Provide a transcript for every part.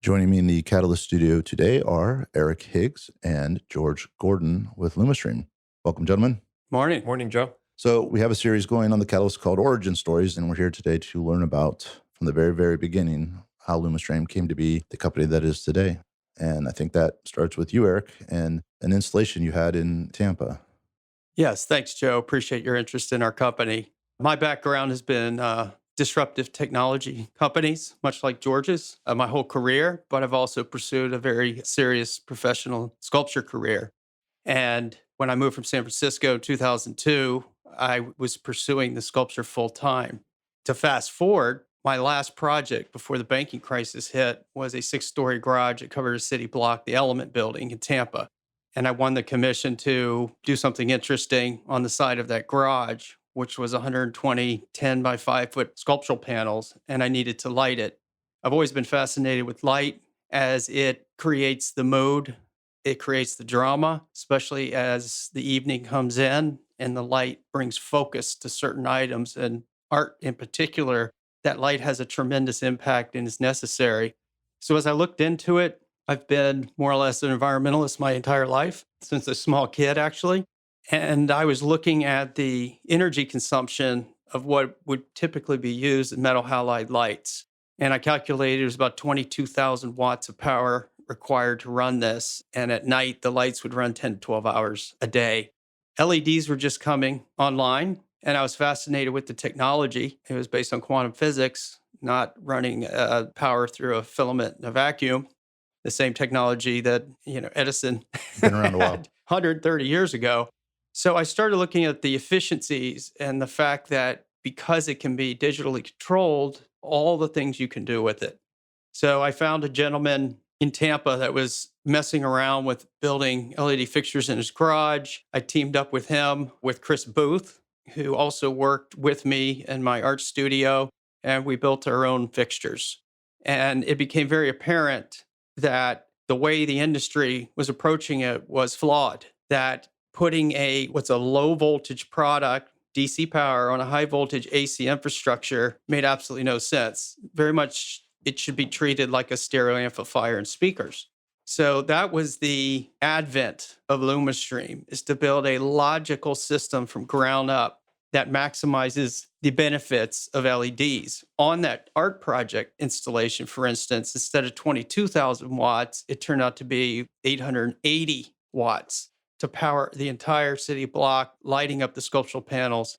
Joining me in the Catalyst studio today are Eric Higgs and George Gordon with Lumastream. Welcome, gentlemen. Morning. Morning, Joe. So we have a series going on the Catalyst called Origin Stories, and we're here today to learn about, from the very, very beginning, how Lumastream came to be the company that is today. And I think that starts with you, Eric, and an installation you had in Tampa. Yes, thanks, Joe. Appreciate your interest in our company. My background has been disruptive technology companies, much like George's, my whole career, but I've also pursued a very serious professional sculpture career. And when I moved from San Francisco in 2002, I was pursuing the sculpture full time. To fast forward, my last project before the banking crisis hit was a 6-story garage that covered a city block, the Element building in Tampa. And I won the commission to do something interesting on the side of that garage, which was 120 10 by 5 foot sculptural panels, and I needed to light it. I've always been fascinated with light as it creates the mood, it creates the drama, especially as the evening comes in and the light brings focus to certain items and art in particular. That light has a tremendous impact and is necessary. So as I looked into it, I've been more or less an environmentalist my entire life, since a small kid, actually. And I was looking at the energy consumption of what would typically be used in metal halide lights. And I calculated it was about 22,000 watts of power required to run this. And at night, the lights would run 10 to 12 hours a day. LEDs were just coming online, and I was fascinated with the technology. It was based on quantum physics, not running power through a filament in a vacuum. The same technology that, Edison Been around a while. had 130 years ago. So I started looking at the efficiencies and the fact that because it can be digitally controlled, all the things you can do with it. So I found a gentleman in Tampa that was messing around with building LED fixtures in his garage. I teamed up with him, with Chris Booth, who also worked with me in my art studio, and we built our own fixtures. And it became very apparent that the way the industry was approaching it was flawed, that putting what's a low voltage product, DC power, on a high voltage AC infrastructure made absolutely no sense. Very much it should be treated like a stereo amplifier and speakers. So that was the advent of Lumastream, is to build a logical system from ground up that maximizes the benefits of LEDs. On that art project installation, for instance, instead of 22,000 watts, it turned out to be 880 watts to power the entire city block, lighting up the sculptural panels.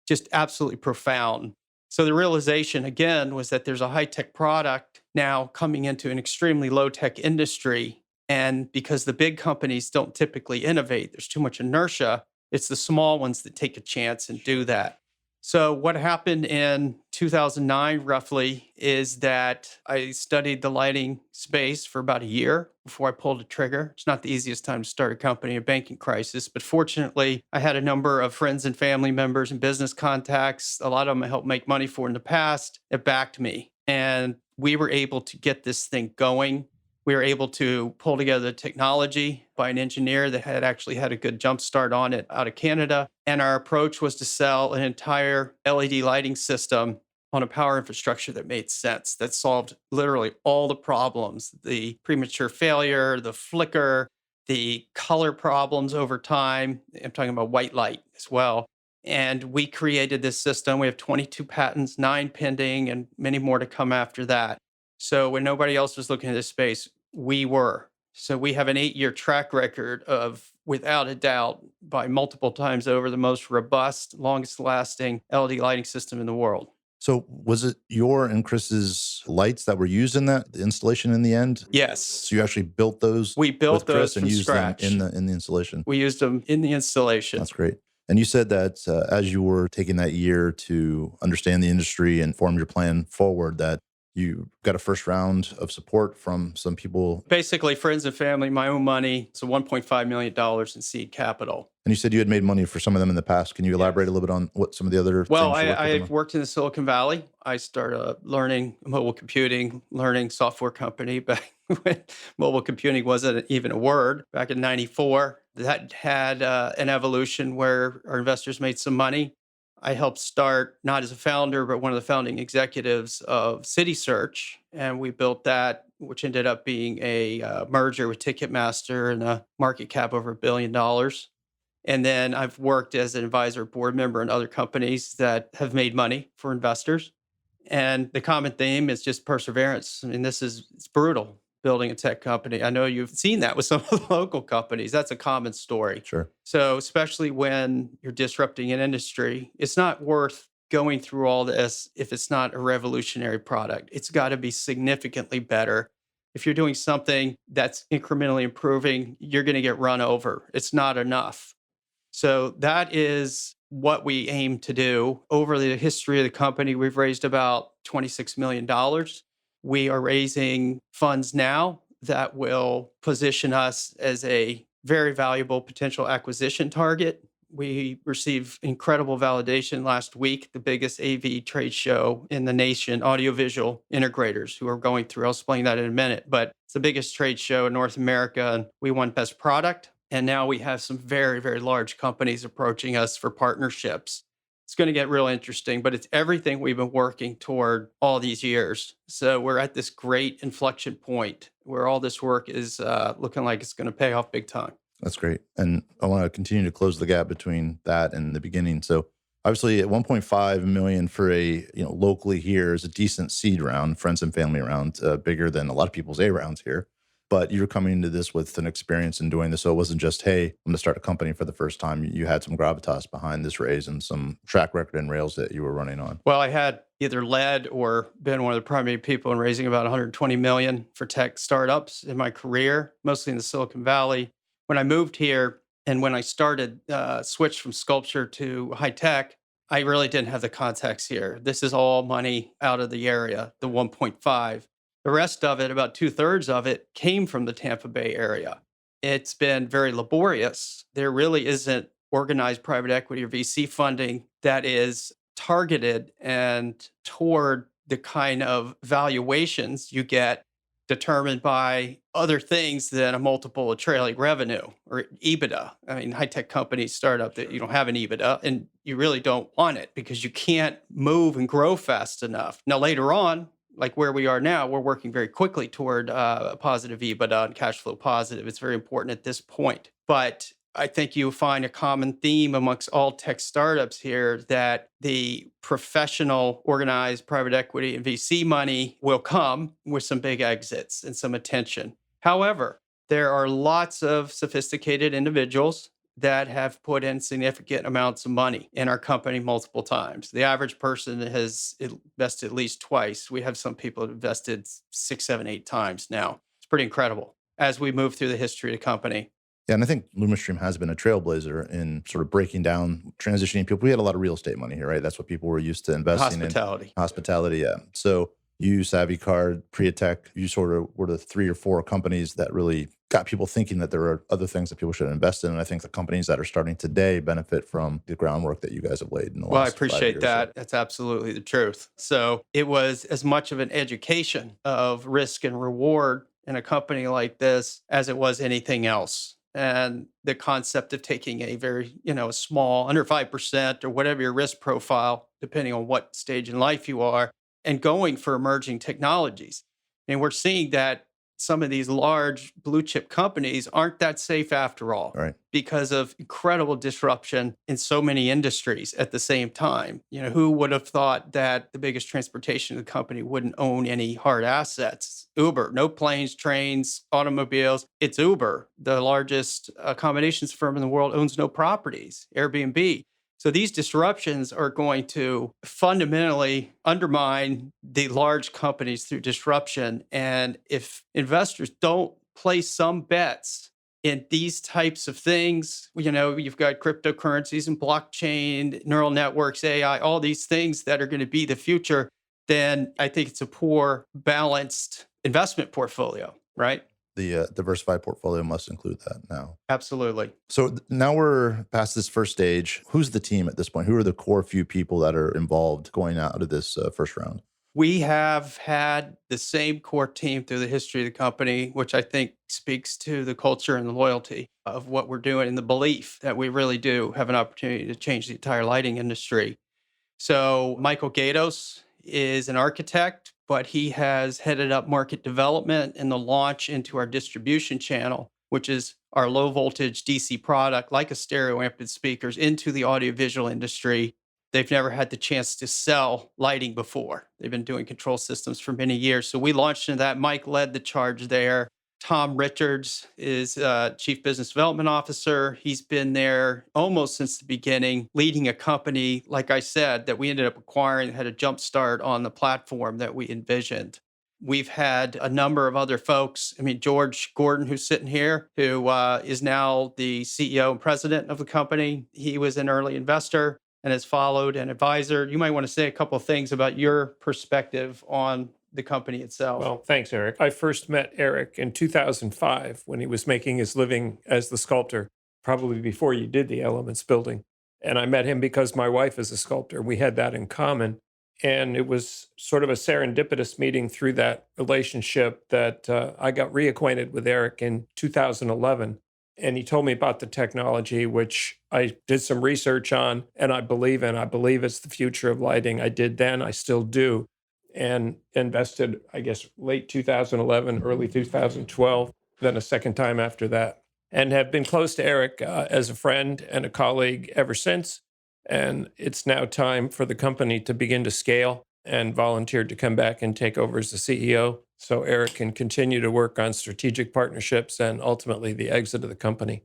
Just absolutely profound. So the realization, again, was that there's a high-tech product now coming into an extremely low-tech industry. And because the big companies don't typically innovate, there's too much inertia, it's the small ones that take a chance and do that. So what happened in 2009, roughly, is that I studied the lighting space for about a year before I pulled the trigger. It's not the easiest time to start a company, a banking crisis, but fortunately, I had a number of friends and family members and business contacts. A lot of them I helped make money for in the past that backed me. And we were able to get this thing going. We were able to pull together the technology by an engineer that had actually had a good jump start on it out of Canada. And our approach was to sell an entire LED lighting system on a power infrastructure that made sense, that solved literally all the problems, the premature failure, the flicker, the color problems over time. I'm talking about white light as well. And we created this system. We have 22 patents, 9 pending, and many more to come after that. So when nobody else was looking at this space, we were. So we have an 8-year track record of, without a doubt, by multiple times over, the most robust, longest lasting LED lighting system in the world. So was it your and Chris's lights that were used in that installation in the end? Yes. So you actually built those We built with Chris those and from used scratch. them in the installation? We used them in the installation. That's great. And you said that as you were taking that year to understand the industry and form your plan forward, that you got a first round of support from some people. Basically, friends and family, my own money. So $1.5 million in seed capital. And you said you had made money for some of them in the past. Can you elaborate a little bit on what some of the other Well, things you worked with them I've worked in the Silicon Valley. I started learning mobile computing, learning software company back when mobile computing wasn't even a word, back in 94. That had an evolution where our investors made some money. I helped start, not as a founder, but one of the founding executives of City Search, and we built that, which ended up being a merger with Ticketmaster and a market cap over $1 billion. And then I've worked as an advisor board member in other companies that have made money for investors. And the common theme is just perseverance. I mean, it's brutal building a tech company. I know you've seen that with some of the local companies. That's a common story. Sure. So, especially when you're disrupting an industry, it's not worth going through all this if it's not a revolutionary product. It's got to be significantly better. If you're doing something that's incrementally improving, you're going to get run over. It's not enough. So that is what we aim to do. Over the history of the company, we've raised about $26 million. We are raising funds now that will position us as a very valuable potential acquisition target. We received incredible validation last week, the biggest AV trade show in the nation, audiovisual integrators who are going through. I'll explain that in a minute, but it's the biggest trade show in North America, and we won best product. And now we have some very, very large companies approaching us for partnerships. It's going to get real interesting, but it's everything we've been working toward all these years. So we're at this great inflection point where all this work is looking like it's going to pay off big time. That's great. And I want to continue to close the gap between that and the beginning. So obviously at 1.5 million for a, locally here is a decent seed round, friends and family round, bigger than a lot of people's A rounds here. But you're coming into this with an experience in doing this. So it wasn't just, hey, I'm going to start a company for the first time. You had some gravitas behind this raise and some track record and rails that you were running on. Well, I had either led or been one of the primary people in raising about 120 million for tech startups in my career, mostly in the Silicon Valley. When I moved here and when I started, switched from sculpture to high tech, I really didn't have the context here. This is all money out of the area, the 1.5. The rest of it, about 2/3 of it, came from the Tampa Bay area. It's been very laborious. There really isn't organized private equity or VC funding that is targeted and toward the kind of valuations you get determined by other things than a multiple of trailing revenue or EBITDA. I mean, high tech companies start up that you don't have an EBITDA and you really don't want it because you can't move and grow fast enough. Now, later on, like where we are now, we're working very quickly toward a positive EBITDA and cash flow positive. It's very important at this point. But I think you find a common theme amongst all tech startups here that the professional, organized private equity and VC money will come with some big exits and some attention. However, there are lots of sophisticated individuals that have put in significant amounts of money in our company multiple times. The average person has invested at least twice. We have some people that invested 6, 7, 8 times now. It's pretty incredible as we move through the history of the company. Yeah, and I think Lumastream has been a trailblazer in sort of breaking down, transitioning people. We had a lot of real estate money here, right? That's what people were used to investing Hospitality. in. Hospitality, yeah. So you, Savvy Card, Priatech, you sort of were the 3 or 4 companies that really got people thinking that there are other things that people should invest in. And I think the companies that are starting today benefit from the groundwork that you guys have laid in the last 5 years. Well, I appreciate that. That's absolutely the truth. So it was as much of an education of risk and reward in a company like this as it was anything else. And the concept of taking a very, a small, under 5% or whatever your risk profile, depending on what stage in life you are, and going for emerging technologies. And we're seeing that some of these large blue chip companies aren't that safe after all, right, because of incredible disruption in so many industries at the same time. Who would have thought that the biggest transportation company wouldn't own any hard assets? Uber, no planes, trains, automobiles. It's Uber. The largest accommodations firm in the world owns no properties, Airbnb. So these disruptions are going to fundamentally undermine the large companies through disruption. And if investors don't place some bets in these types of things, you've got cryptocurrencies and blockchain, neural networks, AI, all these things that are going to be the future, then I think it's a poor, balanced investment portfolio, right? The diversified portfolio must include that now. Absolutely. So now we're past this first stage. Who's the team at this point? Who are the core few people that are involved going out of this first round? We have had the same core team through the history of the company, which I think speaks to the culture and the loyalty of what we're doing and the belief that we really do have an opportunity to change the entire lighting industry. So Michael Gatos is an architect, but he has headed up market development and the launch into our distribution channel, which is our low voltage DC product, like a stereo amp and speakers, into the audiovisual industry. They've never had the chance to sell lighting before. They've been doing control systems for many years. So we launched into that. Mike led the charge there. Tom Richards is Chief Business Development Officer. He's been there almost since the beginning, leading a company, like I said, that we ended up acquiring that had a jump start on the platform that we envisioned. We've had a number of other folks. I mean, George Gordon, who's sitting here, who is now the CEO and president of the company. He was an early investor and has followed an advisor. You might want to say a couple of things about your perspective on the company itself. Well, thanks, Eric. I first met Eric in 2005 when he was making his living as the sculptor, probably before you did the Elements building. And I met him because my wife is a sculptor. We had that in common. And it was sort of a serendipitous meeting through that relationship that I got reacquainted with Eric in 2011. And he told me about the technology, which I did some research on and I believe in. I believe it's the future of lighting. I did then, I still do. And invested, I guess, late 2011, early 2012, then a second time after that. And have been close to Eric as a friend and a colleague ever since. And it's now time for the company to begin to scale, and volunteered to come back and take over as the CEO so Eric can continue to work on strategic partnerships and ultimately the exit of the company.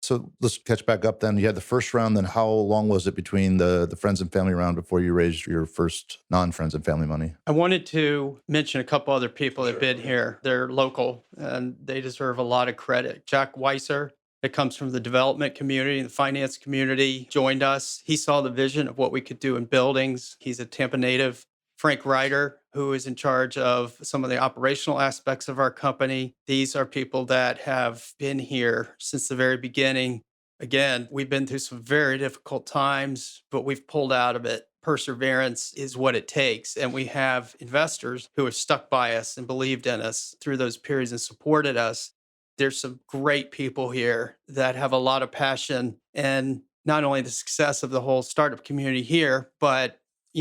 So let's catch back up then. You had the first round, then how long was it between the friends and family round before you raised your first non-friends and family money? I wanted to mention a couple other people that have been here. They're local and they deserve a lot of credit. Jack Weiser, that comes from the development community and the finance community, joined us. He saw the vision of what we could do in buildings. He's a Tampa native. Frank Ryder, who is in charge of some of the operational aspects of our company. These are people that have been here since the very beginning. Again, we've been through some very difficult times, but we've pulled out of it. Perseverance is what it takes. And we have investors who have stuck by us and believed in us through those periods and supported us. There's some great people here that have a lot of passion, and not only the success of the whole startup community here, but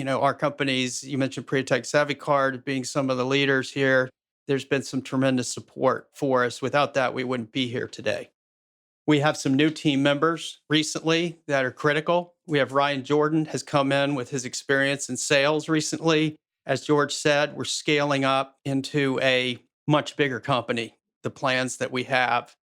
our companies, you mentioned Pretech Savvy Card being some of the leaders here. There's been some tremendous support for us. Without that, we wouldn't be here today. We have some new team members recently that are critical. We have Ryan Jordan has come in with his experience in sales recently. As George said, we're scaling up into a much bigger company, the plans that we have.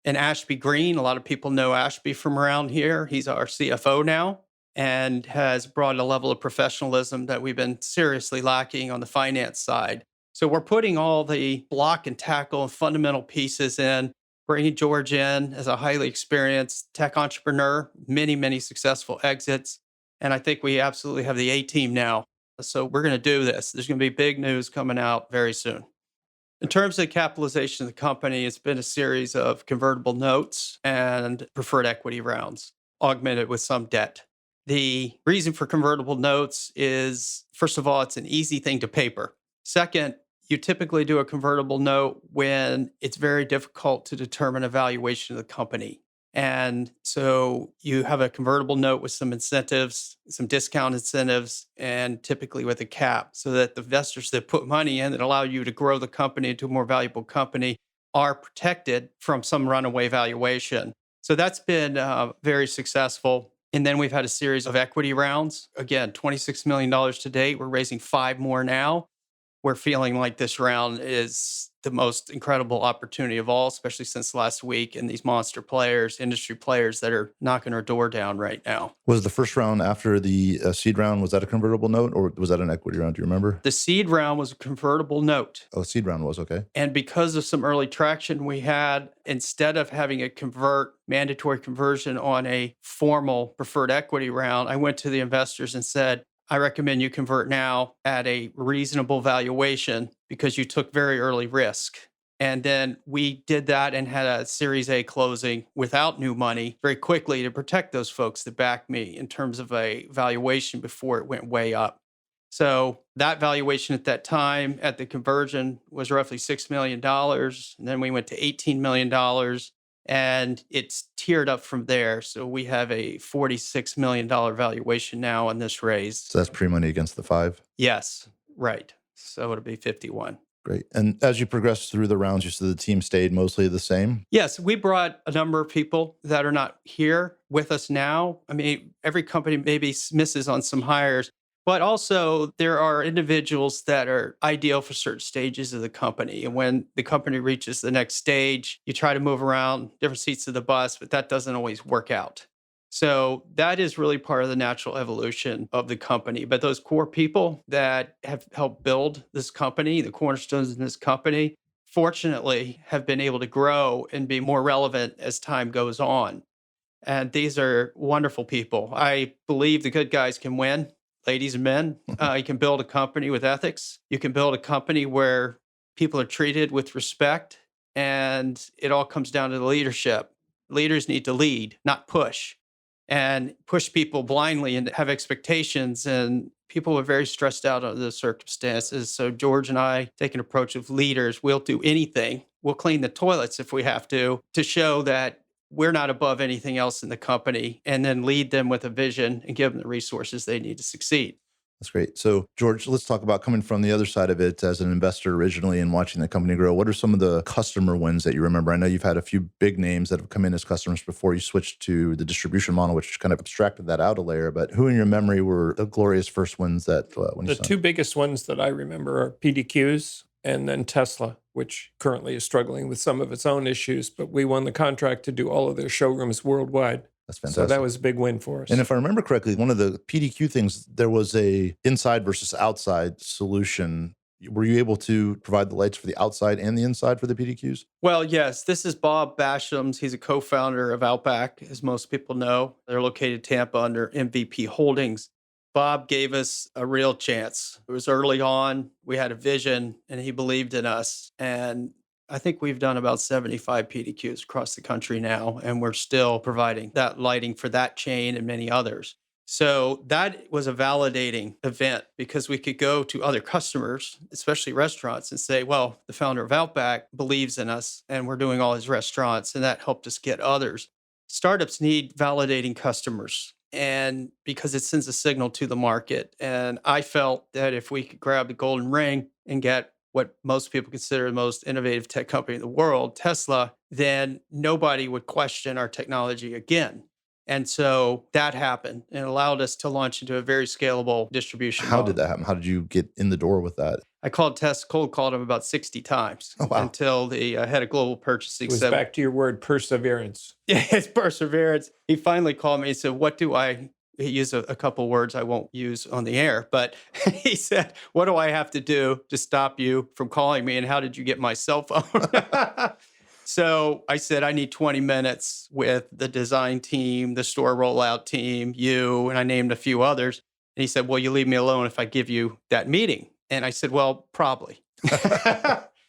And Ashby Green, a lot of people know Ashby from around here. He's our CFO now, and has brought a level of professionalism that we've been seriously lacking on the finance side. So we're putting all the block and tackle and fundamental pieces in, bringing George in as a highly experienced tech entrepreneur, many, many successful exits. And I think we absolutely have the A team now. So we're going to do this. There's going to be big news coming out very soon. In terms of the capitalization of the company, it's been a series of convertible notes and preferred equity rounds, augmented with some debt. The reason for convertible notes is, first of all, it's an easy thing to paper. Second, you typically do a convertible note when it's very difficult to determine a valuation of the company. And so you have a convertible note with some incentives, some discount incentives, and typically with a cap, so that the investors that put money in that allow you to grow the company into a more valuable company are protected from some runaway valuation. So that's been very successful. And then we've had a series of equity rounds. Again, $26 million to date. We're raising 5 more now. We're feeling like this round is the most incredible opportunity of all, especially since last week, and these monster players, industry players that are knocking our door down right now. Was the first round after the seed round, was that a convertible note or was that an equity round? Do you remember? The seed round was a convertible note. Oh, seed round was, okay. And because of some early traction we had, instead of having a mandatory conversion on a formal preferred equity round, I went to the investors and said, I recommend you convert now at a reasonable valuation because you took very early risk. And then we did that and had a Series A closing without new money very quickly to protect those folks that backed me in terms of a valuation before it went way up. So that valuation at that time at the conversion was roughly $6 million. And then we went to $18 million. And it's tiered up from there. So we have a $46 million valuation now on this raise. So that's pre-money against the 5? Yes, right. So it'll be 51. Great. And as you progressed through the rounds, you said the team stayed mostly the same? Yes, we brought a number of people that are not here with us now. I mean, every company maybe misses on some hires, but also there are individuals that are ideal for certain stages of the company. And when the company reaches the next stage, you try to move around different seats of the bus, but that doesn't always work out. So that is really part of the natural evolution of the company. But those core people that have helped build this company, the cornerstones in this company, fortunately have been able to grow and be more relevant as time goes on. And these are wonderful people. I believe the good guys can win, ladies and men. You can build a company with ethics. You can build a company where people are treated with respect. And it all comes down to the leadership. Leaders need to lead, not push, and push people blindly and have expectations. And people are very stressed out under the circumstances. So George and I take an approach of leaders. We'll do anything. We'll clean the toilets if we have to show that we're not above anything else in the company, and then lead them with a vision and give them the resources they need to succeed. That's great. So, George, let's talk about coming from the other side of it as an investor originally and watching the company grow. What are some of the customer wins that you remember? I know you've had a few big names that have come in as customers before you switched to the distribution model, which kind of abstracted that out a layer. But who in your memory were the glorious first wins that when you The two biggest ones that I remember are PDQs and then Tesla, which currently is struggling with some of its own issues, but we won the contract to do all of their showrooms worldwide. That's fantastic. So that was a big win for us. And if I remember correctly, one of the PDQ things, there was a inside versus outside solution. Were you able to provide the lights for the outside and the inside for the PDQs? Well, yes, this is Bob Basham's. He's a co-founder of Outback, as most people know. They're located in Tampa under MVP Holdings. Bob gave us a real chance. It was early on. We had a vision, and he believed in us. And I think we've done about 75 PDQs across the country now, and we're still providing that lighting for that chain and many others. So that was a validating event because we could go to other customers, especially restaurants, and say, well, the founder of Outback believes in us, and we're doing all his restaurants, and that helped us get others. Startups need validating customers, and because it sends a signal to the market. And I felt that if we could grab the golden ring and get what most people consider the most innovative tech company in the world, Tesla, then nobody would question our technology again. And so that happened and allowed us to launch into a very scalable distribution How model. did that happen? How did you get in the door with that? I cold called him about 60 times until the head of global purchasing it was said, back to your word, perseverance. yeah, it's perseverance. He finally called me and said, he used a couple words I won't use on the air, but he said, what do I have to do to stop you from calling me? And how did you get my cell phone? So I said, I need 20 minutes with the design team, the store rollout team, you, and I named a few others. And he said, well, you leave me alone if I give you that meeting. And I said, well, probably.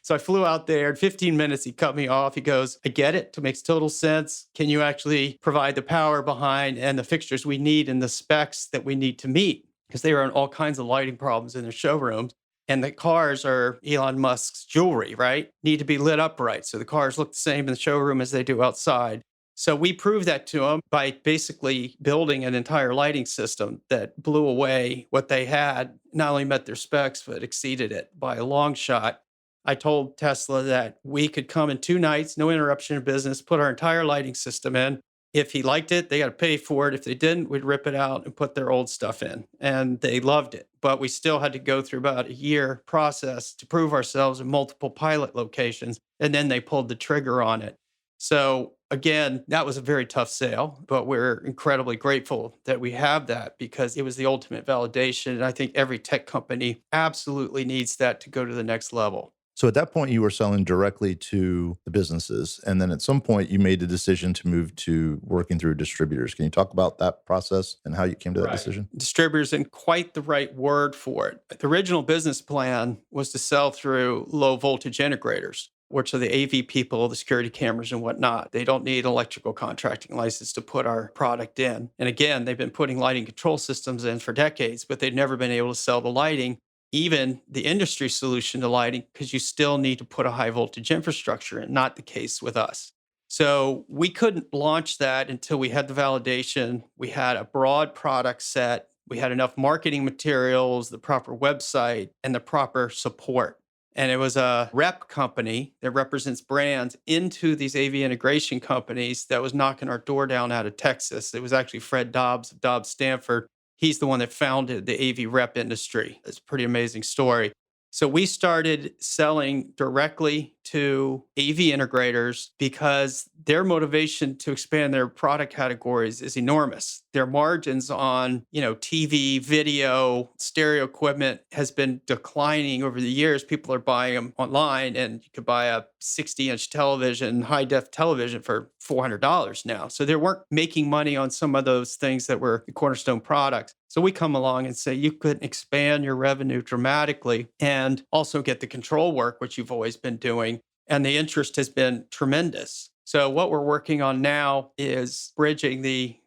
So I flew out there. In 15 minutes, he cut me off. He goes, I get it. It makes total sense. Can you actually provide the power behind and the fixtures we need and the specs that we need to meet? Because they were on all kinds of lighting problems in their showrooms. And the cars are Elon Musk's jewelry, right? Need to be lit up right. So the cars look the same in the showroom as they do outside. So we proved that to them by basically building an entire lighting system that blew away what they had, not only met their specs, but exceeded it by a long shot. I told Tesla that we could come in 2 nights, no interruption of business, put our entire lighting system in. If he liked it, they got to pay for it. If they didn't, we'd rip it out and put their old stuff in. And they loved it. But we still had to go through about a year process to prove ourselves in multiple pilot locations. And then they pulled the trigger on it. So again, that was a very tough sale, but we're incredibly grateful that we have that because it was the ultimate validation. And I think every tech company absolutely needs that to go to the next level. So at that point, you were selling directly to the businesses. And then at some point, you made the decision to move to working through distributors. Can you talk about that process and how you came to that decision? Distributors isn't quite the right word for it. The original business plan was to sell through low voltage integrators, which are the AV people, the security cameras and whatnot. They don't need an electrical contracting license to put our product in. And again, they've been putting lighting control systems in for decades, but they've never been able to sell the lighting, even the industry solution to lighting, because you still need to put a high voltage infrastructure in, not the case with us. So we couldn't launch that until we had the validation. We had a broad product set, We had enough marketing materials, the proper website, and the proper support. And it was a rep company that represents brands into these AV integration companies that was knocking our door down out of Texas. It was actually Fred Dobbs of Dobbs Stanford. He's the one that founded the AV rep industry. It's a pretty amazing story. So we started selling directly to AV integrators because their motivation to expand their product categories is enormous. Their margins on, TV, video, stereo equipment has been declining over the years. People are buying them online, and you could buy a 60-inch television, high-def television for $400 now. So they weren't making money on some of those things that were the cornerstone products. So we come along and say, you could expand your revenue dramatically and also get the control work, which you've always been doing. And the interest has been tremendous. So what we're working on now is bridging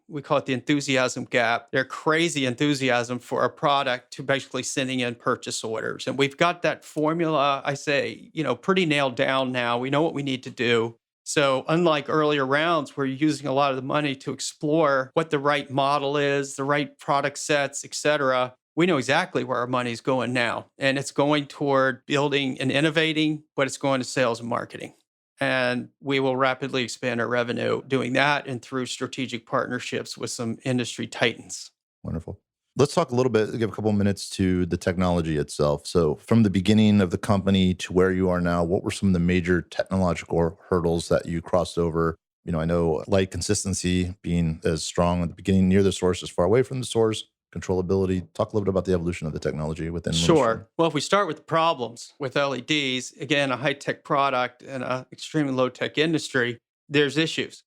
we call it the enthusiasm gap. Their crazy enthusiasm for a product to basically sending in purchase orders. And we've got that formula, I say, pretty nailed down now. We know what we need to do. So unlike earlier rounds where you're using a lot of the money to explore what the right model is, the right product sets, et cetera, we know exactly where our money's going now. And it's going toward building and innovating, but it's going to sales and marketing. And we will rapidly expand our revenue doing that and through strategic partnerships with some industry titans. Wonderful. Let's talk a little bit, give a couple minutes to the technology itself. So from the beginning of the company to where you are now, what were some of the major technological hurdles that you crossed over? I know light consistency being as strong at the beginning, near the source, as far away from the source, controllability. Talk a little bit about the evolution of the technology within Sure. Well, if we start with the problems with LEDs, again, a high-tech product and an extremely low-tech industry, there's issues.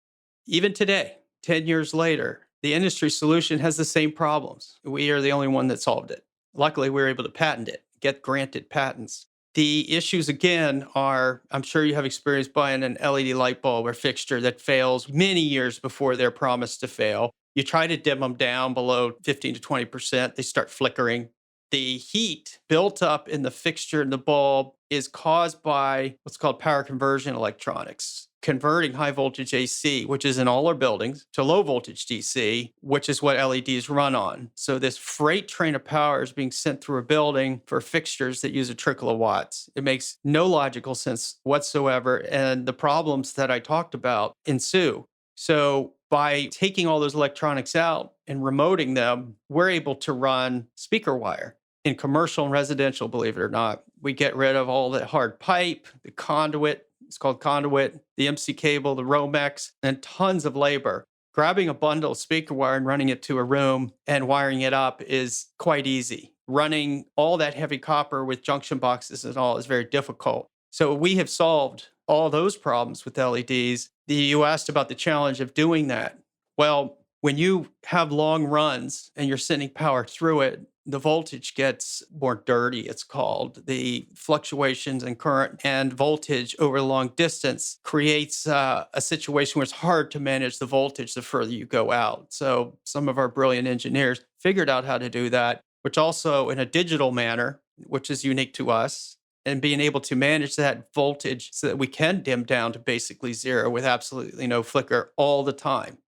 Even today, 10 years later, the industry solution has the same problems. We are the only one that solved it. Luckily, we were able to patent it, get granted patents. The issues, again, are, I'm sure you have experience buying an LED light bulb or fixture that fails many years before they're promised to fail. You try to dim them down below 15 to 20%, they start flickering. The heat built up in the fixture and the bulb is caused by what's called power conversion electronics, converting high voltage AC, which is in all our buildings, to low voltage DC, which is what LEDs run on. So this freight train of power is being sent through a building for fixtures that use a trickle of watts. It makes no logical sense whatsoever. And the problems that I talked about ensue. So by taking all those electronics out and remoting them, we're able to run speaker wire. In commercial and residential, believe it or not, we get rid of all the hard pipe, the conduit, it's called conduit, the MC cable, the Romex, and tons of labor. Grabbing a bundle of speaker wire and running it to a room and wiring it up is quite easy. Running all that heavy copper with junction boxes and all is very difficult. So we have solved all those problems with LEDs. You asked about the challenge of doing that. Well, when you have long runs and you're sending power through it, the voltage gets more dirty, it's called. The fluctuations in current and voltage over a long distance creates a situation where it's hard to manage the voltage the further you go out. So some of our brilliant engineers figured out how to do that, which also in a digital manner, which is unique to us, and being able to manage that voltage so that we can dim down to basically zero with absolutely no flicker all the time.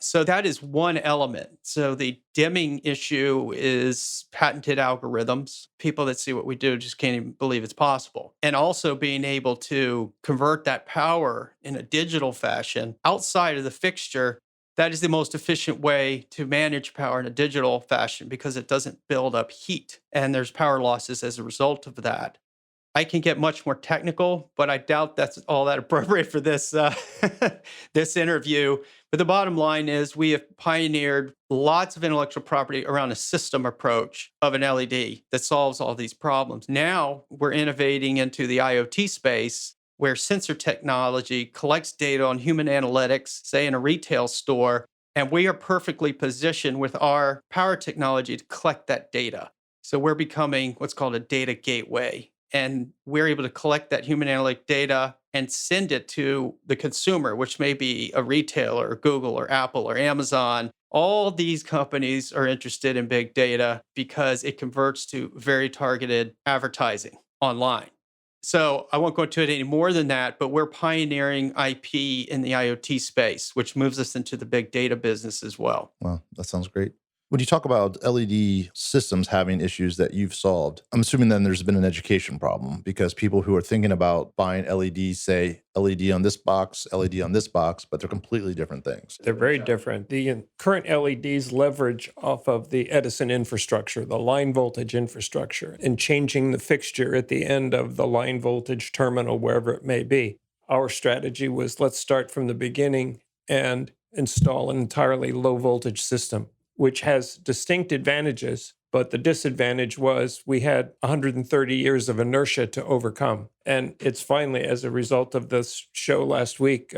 So that is one element. So the dimming issue is patented algorithms. People that see what we do just can't even believe it's possible. And also being able to convert that power in a digital fashion outside of the fixture. That is the most efficient way to manage power in a digital fashion because it doesn't build up heat and there's power losses as a result of that. I can get much more technical, but I doubt that's all that appropriate for this this interview. But the bottom line is we have pioneered lots of intellectual property around a system approach of an LED that solves all these problems. Now we're innovating into the IoT space where sensor technology collects data on human analytics, say in a retail store, and we are perfectly positioned with our power technology to collect that data. So we're becoming what's called a data gateway. And we're able to collect that human analytic data and send it to the consumer, which may be a retailer, or Google, or Apple, or Amazon. All these companies are interested in big data because it converts to very targeted advertising online. So I won't go into it any more than that, but we're pioneering IP in the IoT space, which moves us into the big data business as well. Wow, that sounds great. When you talk about LED systems having issues that you've solved, I'm assuming then there's been an education problem because people who are thinking about buying LEDs say LED on this box, LED on this box, but they're completely different things. They're very different. The current LEDs leverage off of the Edison infrastructure, the line voltage infrastructure, and changing the fixture at the end of the line voltage terminal, wherever it may be. Our strategy was let's start from the beginning and install an entirely low voltage system, which has distinct advantages. But the disadvantage was we had 130 years of inertia to overcome. And it's finally, as a result of this show last week,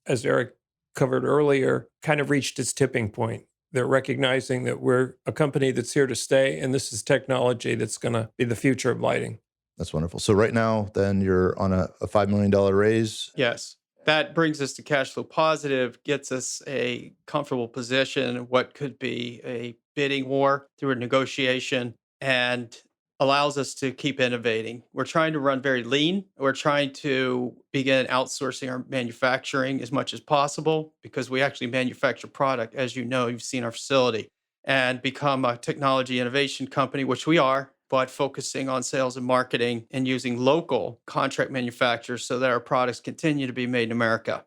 as Eric covered earlier, kind of reached its tipping point. They're recognizing that we're a company that's here to stay, and this is technology that's going to be the future of lighting. That's wonderful. So right now, then you're on a $5 million raise. Yes. That brings us to cash flow positive, gets us a comfortable position in what could be a bidding war through a negotiation, and allows us to keep innovating. We're trying to run very lean. We're trying to begin outsourcing our manufacturing as much as possible because we actually manufacture product, as you know, you've seen our facility, and become a technology innovation company, which we are, but focusing on sales and marketing and using local contract manufacturers so that our products continue to be made in America.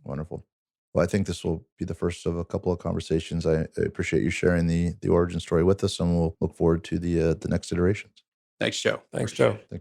Wonderful. Well, I think this will be the first of a couple of conversations. I appreciate you sharing the origin story with us, and we'll look forward to the next iterations. Thanks, Joe. Thanks, Joe. Thank you.